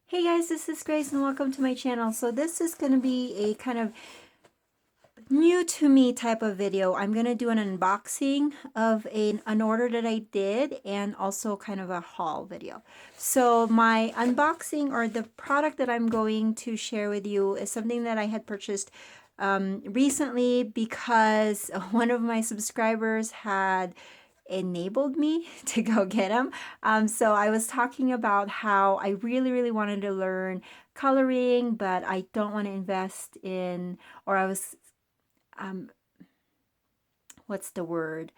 Hey guys, this is Grace and welcome to my channel. So this is going to be a kind of new to me type of video. I'm going to do an unboxing of an order that I did and also kind of a haul video. So my unboxing or the product that I'm going to share with you is something that I had purchased recently because one of my subscribers had enabled me to go get them. So I was talking about how I really wanted to learn coloring, but I don't want to invest in, or I was, um, what's the word?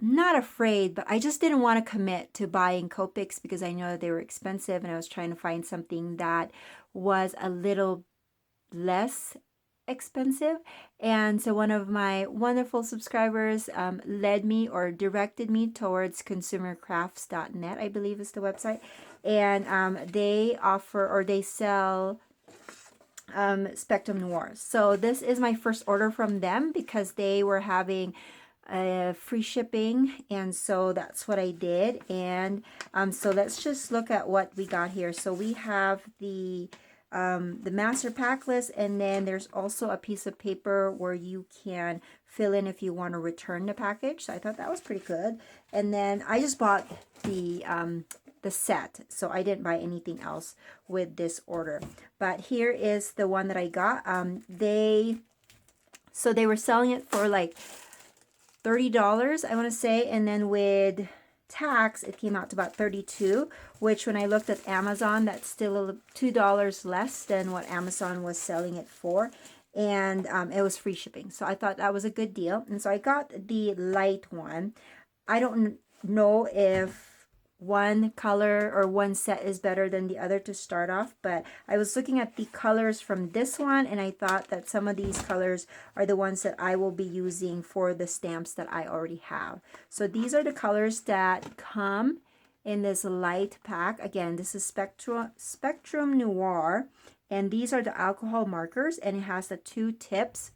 Not afraid, but I just didn't want to commit to buying Copics because I know they were expensive and I was trying to find something that was a little less expensive. And so one of my wonderful subscribers led me or directed me towards consumercrafts.net, I believe is the website. And they offer or they sell Spectrum Noir. So this is my first order from them because they were having free shipping, and so that's what I did. And so let's just look at what we got here. So we have the master pack list, and then there's also a piece of paper where you can fill in if you want to return the package. So I thought that was pretty good. And then I just bought the set, so I didn't buy anything else with this order. But here is the one that I got. They were selling it for like $30, I want to say, and then with tax it came out to about $32, which when I looked at Amazon, that's still $2 less than what Amazon was selling it for. And it was free shipping, so I thought that was a good deal. And so I got the light one. I don't know if one color or one set is better than the other to start off, but I was looking at the colors from this one and I thought that some of these colors are the ones that I will be using for the stamps that I already have. So these are the colors that come in this light pack. Again, this is Spectrum Noir, and these are the alcohol markers, and it has the 2 tips,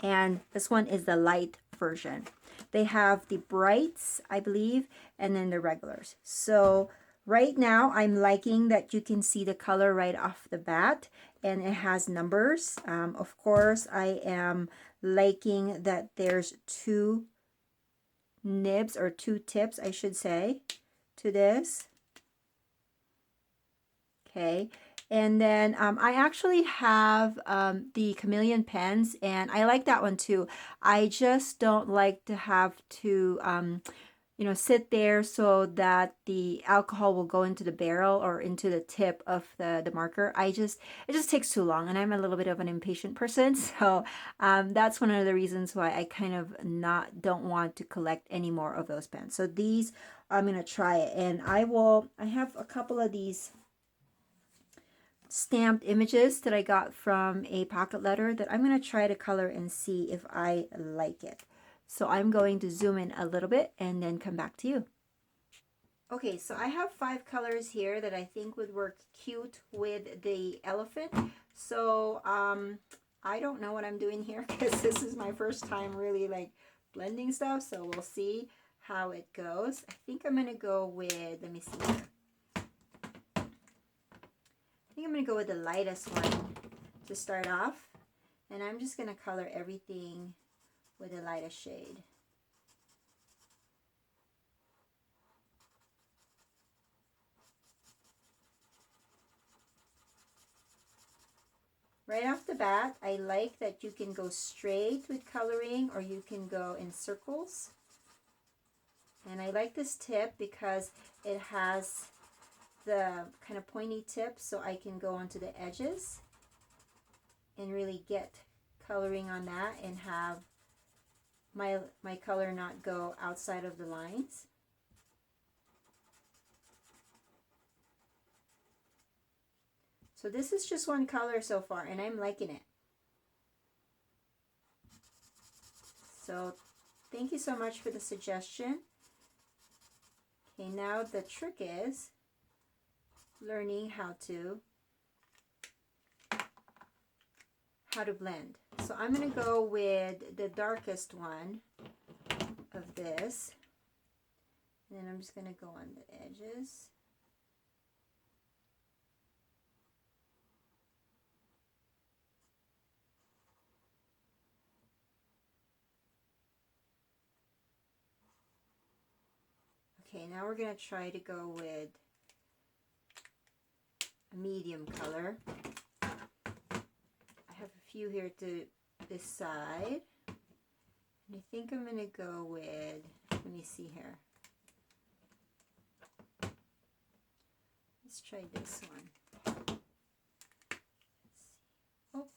and this one is the light version. They have the brights, I believe, and then the regulars. So right now I'm liking that you can see the color right off the bat, and it has numbers. Of course, I am liking that there's 2 nibs, or 2 tips, I should say, to this. Okay. And then I actually have the chameleon pens, and I like that one too. I just don't like to have to, sit there so that the alcohol will go into the barrel or into the tip of the marker. It just takes too long, and I'm a little bit of an impatient person. So that's one of the reasons why I kind of don't want to collect any more of those pens. So these, I'm going to try it, and I have a couple of these stamped images that I got from a pocket letter that I'm going to try to color and see if I like it. So I'm going to zoom in a little bit and then come back to you. Okay, so I have 5 colors here that I think would work cute with the elephant. So I don't know what I'm doing here because this is my first time really like blending stuff. So we'll see how it goes. I think I'm going to go with, let me see here. I think I'm going to go with the lightest one to start off. And I'm just going to color everything with the lightest shade. Right off the bat, I like that you can go straight with coloring or you can go in circles. And I like this tip because it has the kind of pointy tip, so I can go onto the edges and really get coloring on that and have my color not go outside of the lines. So this is just one color so far, and I'm liking it. So thank you so much for the suggestion. Okay, now the trick is learning how to blend. So I'm going to go with the darkest one of this, and then I'm just going to go on the edges. Okay, now we're going to try to go with a medium color. I have a few here to this side. And I think I'm going to go with, let me see here. Let's try this one. Let's see. Oh,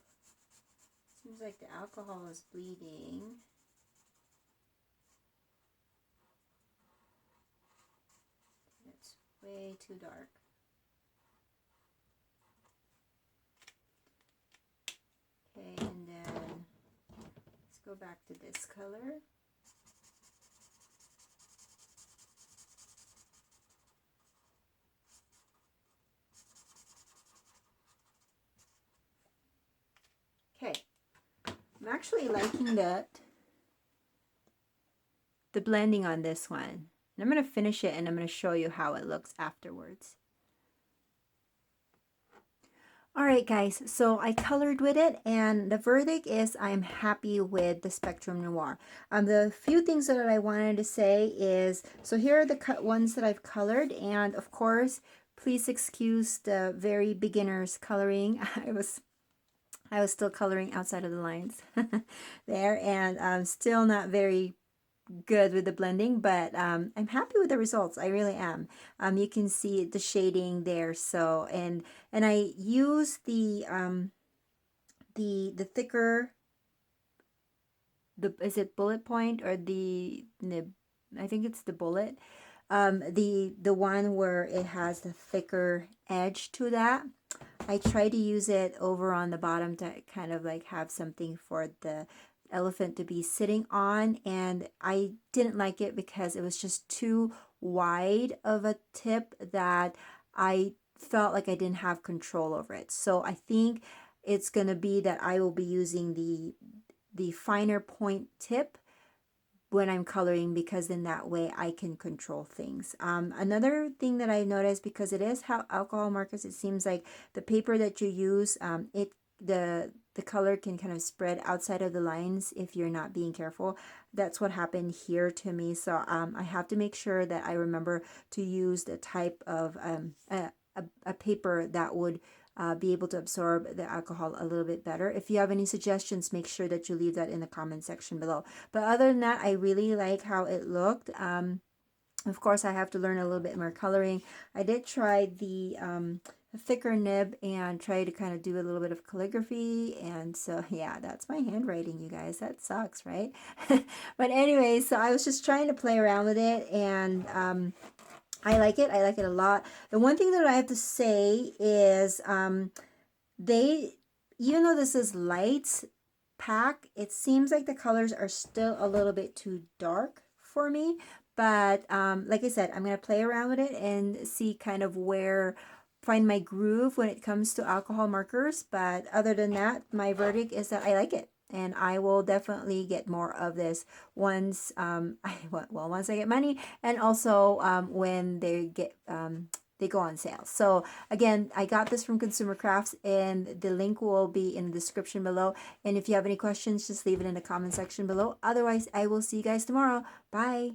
seems like the alcohol is bleeding. It's way too dark. Okay, and then let's go back to this color. Okay, I'm actually liking the blending on this one. And I'm going to finish it and I'm going to show you how it looks afterwards. Alright guys, so I colored with it and the verdict is I'm happy with the Spectrum Noir. The few things that I wanted to say is, so here are the ones that I've colored, and of course, please excuse the very beginner's coloring. I was still coloring outside of the lines there, and I'm still not very good with the blending, but I'm happy with the results. I really am. You can see the shading there. So and I use the thicker, is it bullet point or the I think it's the bullet, the one where it has the thicker edge to that. I try to use it over on the bottom to kind of like have something for the elephant to be sitting on, and I didn't like it because it was just too wide of a tip that I felt like I didn't have control over it. So I think it's going to be that I will be using the finer point tip when I'm coloring, because in that way I can control things. Another thing that I noticed, because it is how alcohol markers, it seems like the paper that you use, the color can kind of spread outside of the lines if you're not being careful. That's what happened here to me. So I have to make sure that I remember to use the type of a paper that would be able to absorb the alcohol a little bit better. If you have any suggestions, make sure that you leave that in the comment section below. But other than that, I really like how it looked. Of course, I have to learn a little bit more coloring. I did try the thicker nib and try to kind of do a little bit of calligraphy, and so yeah, that's my handwriting, you guys. That sucks, right? But anyway, so I was just trying to play around with it, and I like it. I like it a lot. The one thing that I have to say is they, even though this is light pack, it seems like the colors are still a little bit too dark for me. But like I said, I'm going to play around with it and see kind of where, find my groove when it comes to alcohol markers. But other than that, my verdict is that I like it. And I will definitely get more of this once once I get money, and also when they go on sale. So again, I got this from Consumer Crafts, and the link will be in the description below. And if you have any questions, just leave it in the comment section below. Otherwise, I will see you guys tomorrow. Bye.